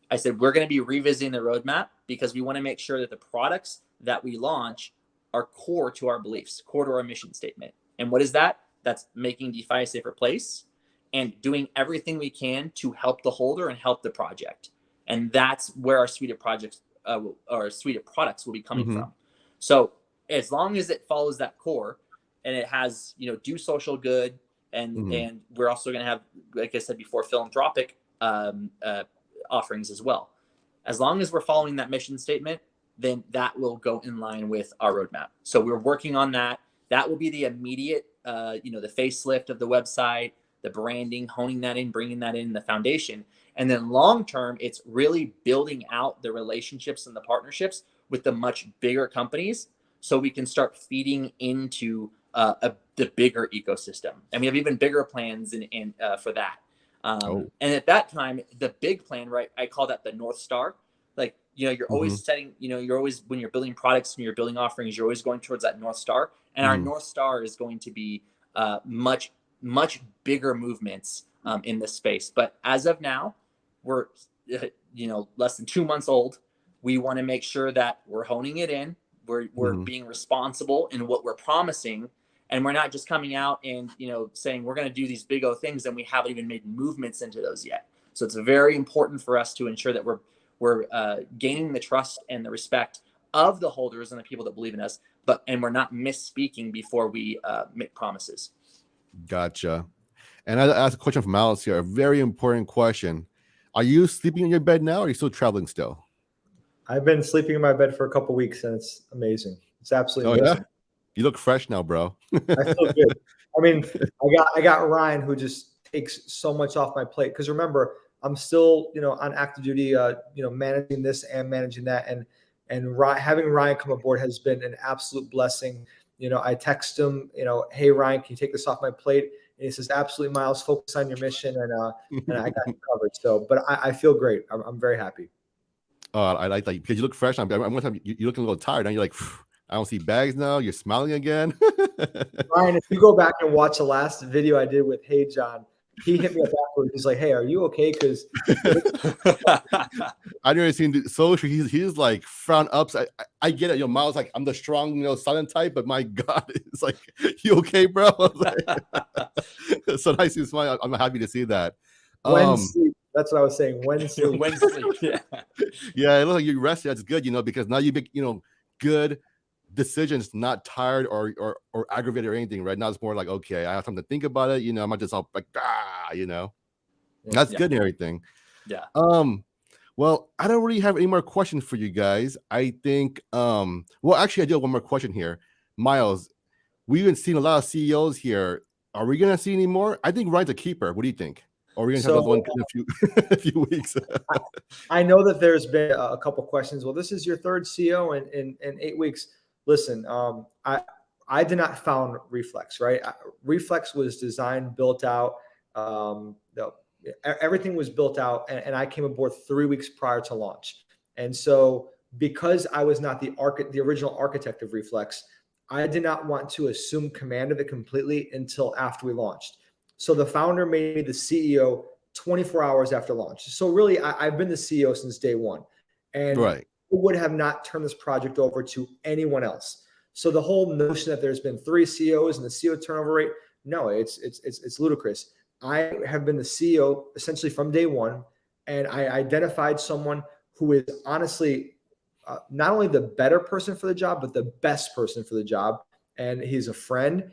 Speaker 2: I said, we're going to be revisiting the roadmap because we want to make sure that the products that we launch are core to our beliefs, core to our mission statement. And what is that? That's making DeFi a safer place and doing everything we can to help the holder and help the project. And that's where our suite of projects or suite of products will be coming from. So as long as it follows that core and it has, do social good, and we're also going to have, like I said before, philanthropic offerings as well. As long as we're following that mission statement, then that will go in line with our roadmap. So we're working on that. That will be the immediate, the facelift of the website, the branding, honing that in, bringing that in, the foundation. And then long-term, it's really building out the relationships and the partnerships with the much bigger companies so we can start feeding into the bigger ecosystem. And we have even bigger plans for that. And at that time, the big plan, right, I call that the North Star. Like, you're always setting, you're always, when you're building products and you're building offerings, you're always going towards that North Star. And our North Star is going to be much, much bigger movements in this space. But as of now, we're, less than 2 months old. We want to make sure that we're honing it in. We're being responsible in what we're promising. And we're not just coming out and, saying we're going to do these big O things and we haven't even made movements into those yet. So it's very important for us to ensure that we're gaining the trust and the respect of the holders and the people that believe in us, and we're not misspeaking before we make promises. Gotcha.
Speaker 1: And I asked a question from Myles here, a very important question. Are you sleeping in your bed now, or are you still traveling still?
Speaker 3: I've been sleeping in my bed for a couple of weeks, and it's amazing. It's absolutely amazing.
Speaker 1: Yeah? You look fresh now, bro.
Speaker 3: I feel good. I mean, I got Ryan, who just takes so much off my plate. Because remember, I'm still, on active duty, managing this and managing that, and having Ryan come aboard has been an absolute blessing. I text him, hey Ryan, can you take this off my plate? And he says, absolutely, Myles, focus on your mission, and I got you covered. So, but I feel great. I'm very happy.
Speaker 1: I like that because you look fresh. I'm you looking a little tired. Now you're like, I don't see bags now. You're smiling again.
Speaker 3: Ryan, if you go back and watch the last video I did with Hey John, he hit me up afterwards. He's like, hey, are you okay? Because
Speaker 1: I've never seen social. He's like frown ups. I get it. Myles, like, I'm the strong, silent type, but my God, it's like, you okay, bro? So nice to smile. I'm happy to see that.
Speaker 3: When sleep. That's what I was saying. When sleep.
Speaker 2: When sleep. Yeah.
Speaker 1: Yeah, it looks like you rested. That's good, because now you make, good decisions, not tired or aggravated or anything, right? Now it's more like, okay, I have time to think about it. I'm not just all like, that's good and everything.
Speaker 2: Yeah.
Speaker 1: Well, I don't really have any more questions for you guys. I think, well, actually, I do have one more question here. Myles, we've been seeing a lot of CEOs here. Are we going to see any more? I think Ryan's a keeper. What do you think? Or are we going to have another one in a few weeks?
Speaker 3: I know that there's been a couple questions. Well, this is your third CEO in 8 weeks. Listen, I did not found Reflex, right? Reflex was designed, built out. Everything was built out, and I came aboard 3 weeks prior to launch. And so because I was not the original architect of Reflex, I did not want to assume command of it completely until after we launched. So the founder made me the CEO 24 hours after launch. So really, I've been the CEO since day one. And
Speaker 1: right.
Speaker 3: would have not turned this project over to anyone else. So the whole notion that there's been 3 CEOs and the CEO turnover rate, no, it's ludicrous. I have been the CEO essentially from day one, and I identified someone who is honestly not only the better person for the job, but the best person for the job. And he's a friend.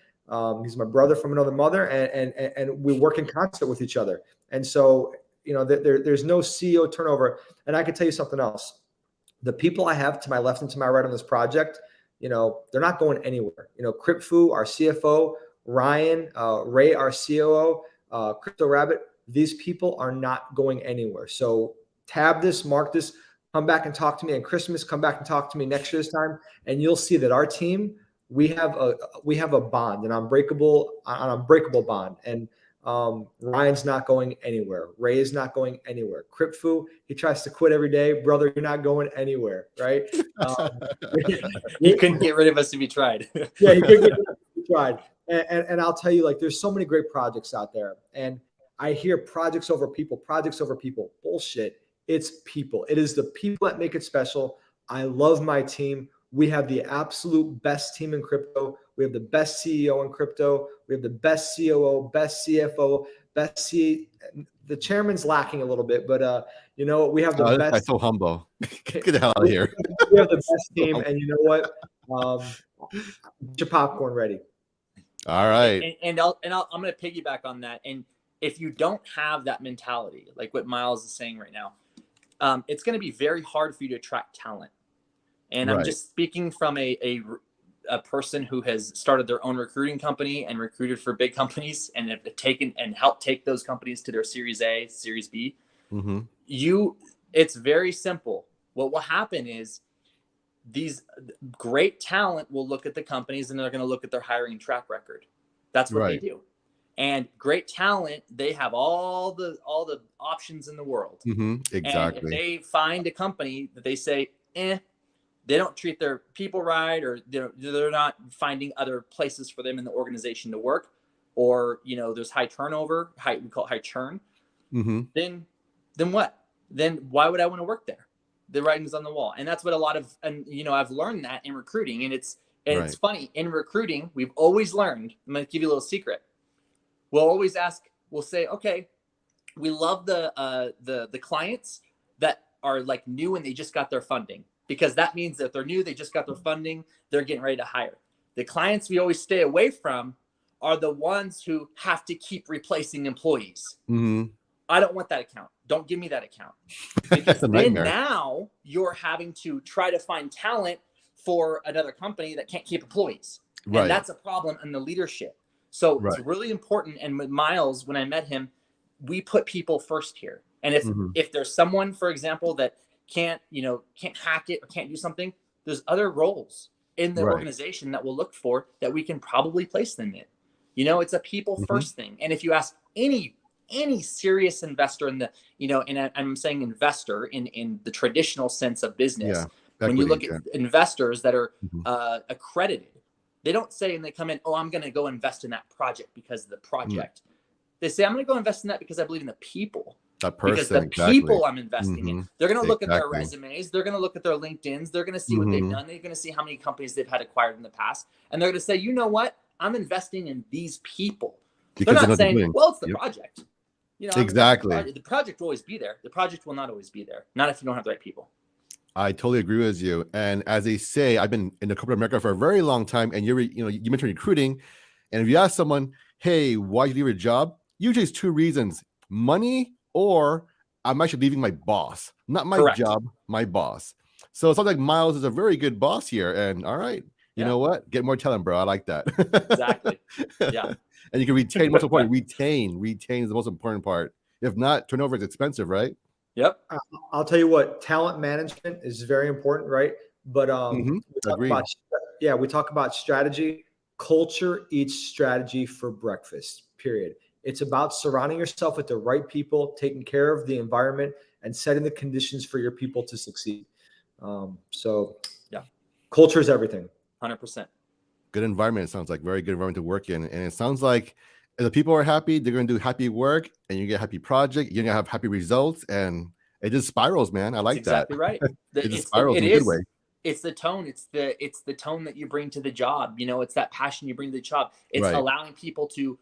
Speaker 3: He's my brother from another mother, and we work in concert with each other. And so, there's no CEO turnover. And I can tell you something else. The people I have to my left and to my right on this project, they're not going anywhere. Cryptfu, our CFO, Ryan, Ray, our COO, Crypto Rabbit, these people are not going anywhere. So tab this, mark this, come back and talk to me on Christmas, come back and talk to me next year's time. And you'll see that our team, we have a bond, an unbreakable bond. And Ryan's not going anywhere. Ray is not going anywhere. Cryptfu, he tries to quit every day. Brother, you're not going anywhere, right?
Speaker 2: He couldn't get rid of us if he tried.
Speaker 3: Yeah, he couldn't get rid of us if he tried. And I'll tell you, there's so many great projects out there. And I hear projects over people. Bullshit. It's people. It is the people that make it special. I love my team. We have the absolute best team in crypto. We have the best CEO in crypto. We have the best COO, best CFO, the chairman's lacking a little bit, but we have the best.
Speaker 1: I'm so humble. Get the hell out of here.
Speaker 3: We have the best team, and you know what? Get your popcorn ready.
Speaker 1: All right.
Speaker 2: And I'm going to piggyback on that. And if you don't have that mentality, like what Myles is saying right now, it's going to be very hard for you to attract talent. And I'm
Speaker 1: Right.
Speaker 2: just speaking from a person who has started their own recruiting company and recruited for big companies and have taken and helped take those companies to their Series A, Series B.
Speaker 1: Mm-hmm.
Speaker 2: It's very simple. What will happen is these great talent will look at the companies and they're going to look at their hiring track record. That's what they do. And great talent, they have all the options in the world.
Speaker 1: Mm-hmm. Exactly.
Speaker 2: And if they find a company that they say, they don't treat their people right, or they're not finding other places for them in the organization to work, or there's high turnover, we call it high churn.
Speaker 1: Mm-hmm.
Speaker 2: Then what? Then why would I want to work there? The writing's on the wall, and that's what a lot of I've learned that in recruiting, and it's funny in recruiting. We've always learned. I'm going to give you a little secret. We'll say, okay, we love the clients that are like new and they just got their funding, because that means that they're new, they just got their funding, they're getting ready to hire. The clients we always stay away from are the ones who have to keep replacing employees.
Speaker 1: Mm-hmm.
Speaker 2: I don't want that account. Don't give me that account. Because then now you're having to try to find talent for another company that can't keep employees. Right. And that's a problem in the leadership. So it's really important. And with Myles, when I met him, we put people first here. And if there's someone, for example, that can't hack it or can't do something, there's other roles in the organization that we'll look for that we can probably place them in. It's a people first thing. And if you ask any serious investor in the, and I'm saying investor in the traditional sense of business, when you look at investors that are accredited, they don't say, and they come in, oh, I'm going to go invest in that project because of the project. They say, I'm going to go invest in that because I believe in the people. That person, because the people I'm investing in, they're going to look at their resumes, they're going to look at their LinkedIn's, they're going to see what they've done, they're going to see how many companies they've had acquired in the past, and they're going to say, you know what, I'm investing in these people. Because they're not saying, well, it's the project.
Speaker 1: Exactly.
Speaker 2: The project will always be there. The project will not always be there. Not if you don't have the right people.
Speaker 1: I totally agree with you. And as they say, I've been in the corporate America for a very long time. And you mentioned recruiting. And if you ask someone, hey, why did you leave your job? Usually it's two reasons: money, or I'm actually leaving my boss. Not my job, my boss. So it sounds like Myles is a very good boss here. And all right, you know what? Get more talent, bro. I like that.
Speaker 2: Exactly. Yeah.
Speaker 1: And you can retain. Most important, retain is the most important part. If not, turnover is expensive, right?
Speaker 2: Yep.
Speaker 3: I'll tell you what, talent management is very important, right? But we talk about strategy. Culture eats strategy for breakfast, period. It's about surrounding yourself with the right people, taking care of the environment, and setting the conditions for your people to succeed. Culture is everything.
Speaker 2: 100%.
Speaker 1: Good environment. It sounds like very good environment to work in. And it sounds like if the people are happy, they're going to do happy work, and you get a happy project. You're going to have happy results, and it just spirals, man. I like that.
Speaker 2: Exactly right.
Speaker 1: It just spirals in a good way.
Speaker 2: It's the tone. It's the tone that you bring to the job. It's that passion you bring to the job. It's allowing people to,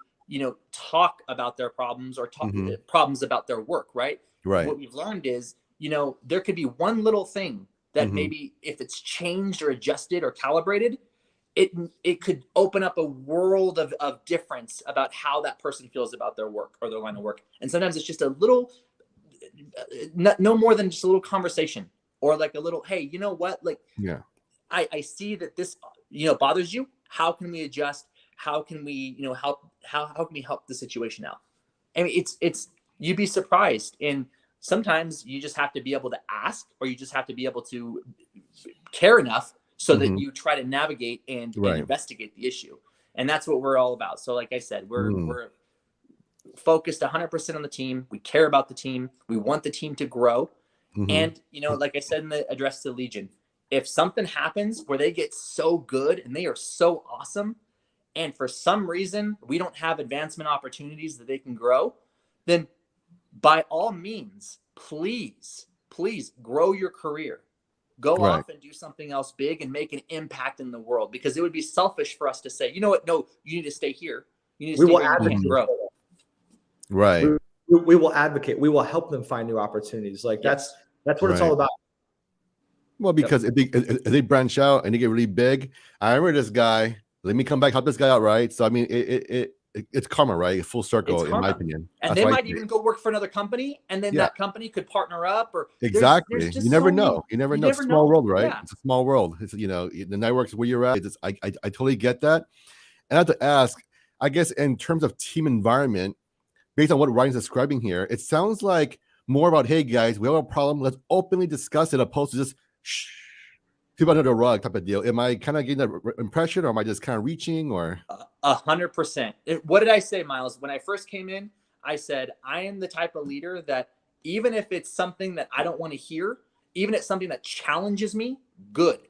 Speaker 2: talk about their problems or talk problems about their work. Right. What we've learned is, there could be one little thing that maybe if it's changed or adjusted or calibrated, it could open up a world of difference about how that person feels about their work or their line of work. And sometimes it's just a little, no more than just a little conversation, or like a little, hey, you know what? Like, I see that this, bothers you. How can we adjust? How can we, help? How can we help the situation out? I mean, it's you'd be surprised. And sometimes you just have to be able to ask, or you just have to be able to care enough so that you try to navigate and investigate the issue. And that's what we're all about. So like I said, we're focused 100% on the team. We care about the team. We want the team to grow. And, like I said in the address to Legion, if something happens where they get so good and they are so awesome, and for some reason we don't have advancement opportunities that they can grow, then by all means, please grow your career. Go off and do something else big and make an impact in the world, because it would be selfish for us to say, you know what? No, you need to stay here. You need to stay here and grow.
Speaker 1: Right.
Speaker 3: We will advocate. We will help them find new opportunities. Like that's what it's all about.
Speaker 1: Well, because if they branch out and they get really big, I remember this guy. Let me come back, help this guy out, right? So I mean, it's karma, right? Full circle,
Speaker 2: It's
Speaker 1: in my
Speaker 2: karma.
Speaker 1: opinion.
Speaker 2: And
Speaker 1: That's
Speaker 2: they
Speaker 1: why I
Speaker 2: might
Speaker 1: say
Speaker 2: even go work for another company, and then
Speaker 1: Yeah.
Speaker 2: that company could partner up, or
Speaker 1: exactly.
Speaker 2: there's just
Speaker 1: You never
Speaker 2: so many-
Speaker 1: know. You never know. It's a
Speaker 2: never
Speaker 1: small
Speaker 2: know.
Speaker 1: world, right?
Speaker 2: Yeah.
Speaker 1: It's a small world. It's, you know, the networks where you're at. It's, I totally get that. And I have to ask, I guess, in terms of team environment, based on what Ryan's describing here, it sounds like more about, hey guys, we have a problem. Let's openly discuss it, opposed to just shh, people under the rug type of deal. Am I kind of getting that impression, or am I just kind of reaching, or?
Speaker 2: 100%. What did I say, Myles? When I first came in, I said, I am the type of leader that even if it's something that I don't want to hear, even if it's something that challenges me, good.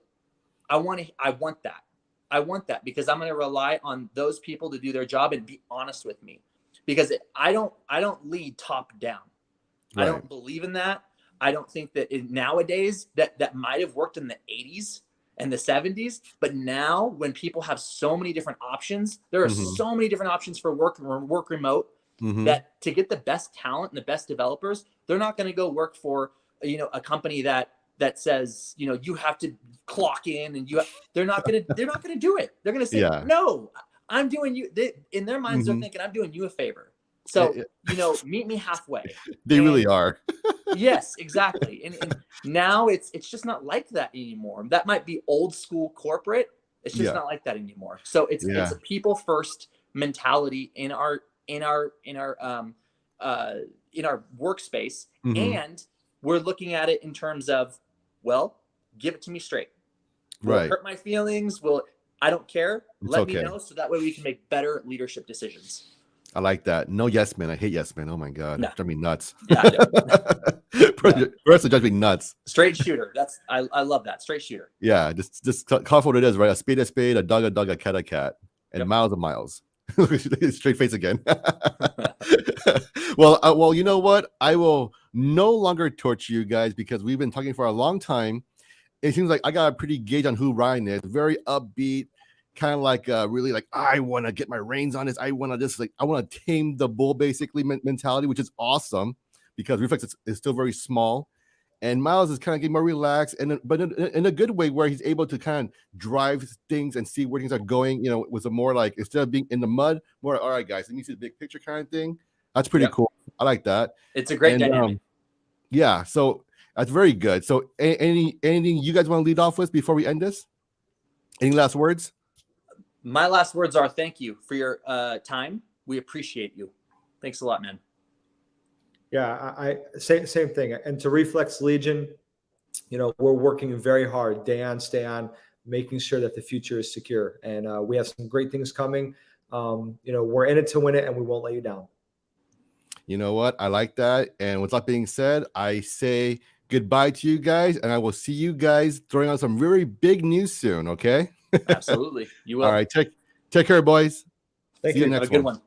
Speaker 2: I want that. I want that, because I'm going to rely on those people to do their job and be honest with me, because I don't lead top down.
Speaker 1: Right.
Speaker 2: I don't believe in that. I don't think that nowadays that might have worked in the 80s and the 70s, but now when people have so many different options, there are so many different options for work remote, that to get the best talent and the best developers, they're not going to go work for, you know, a company that says, you know, you have to clock in, and they're not going to do it. They're going to say, no, I'm doing you. In their minds, they're thinking, I'm doing you a favor. So, you know, meet me halfway.
Speaker 1: They really are.
Speaker 2: Yes, exactly. And now it's just not like that anymore. That might be old school corporate. It's just not like that anymore. So it's a people first mentality in our workspace, and we're looking at it in terms of, well, give it to me straight. Will it hurt my feelings? I don't care. Let me know, so that way we can make better leadership decisions.
Speaker 1: I like that. No yes men. I hate yes men. Oh my god, drive me nuts. First, it drives me nuts.
Speaker 2: Straight shooter. I love that. Straight shooter.
Speaker 1: Yeah, just call for what it is, right? A spade, a dog, a cat, a cat, and miles of miles. Straight face again. Well, you know what? I will no longer torture you guys, because we've been talking for a long time. It seems like I got a pretty gauge on who Ryan is. Very upbeat, kind of like really like, I want to get my reins on this. I want to tame the bull, basically, mentality, which is awesome, because Reflex is still very small. And Myles is kind of getting more relaxed, but in a good way, where he's able to kind of drive things and see where things are going. You know, with a more like, instead of being in the mud, more, all right, guys, let me see the big picture kind of thing. That's pretty cool. I like that.
Speaker 2: It's a great dynamic.
Speaker 1: Yeah, so that's very good. So anything you guys want to lead off with before we end this? Any last words?
Speaker 2: My last words are thank you for your time. We appreciate you. Thanks a lot, man.
Speaker 3: Yeah, I same thing. And to Reflex Legion, you know, we're working very hard, day on, stay on, making sure that the future is secure. And we have some great things coming. You know, we're in it to win it, and we won't let you down.
Speaker 1: You know what? I like that. And with that being said, I say goodbye to you guys, and I will see you guys throwing out some very big news soon. Okay?
Speaker 2: Absolutely. You will.
Speaker 1: All right. Take care, boys.
Speaker 3: Thank
Speaker 1: See
Speaker 3: you.
Speaker 1: you next
Speaker 2: Have a good
Speaker 1: one.
Speaker 2: one.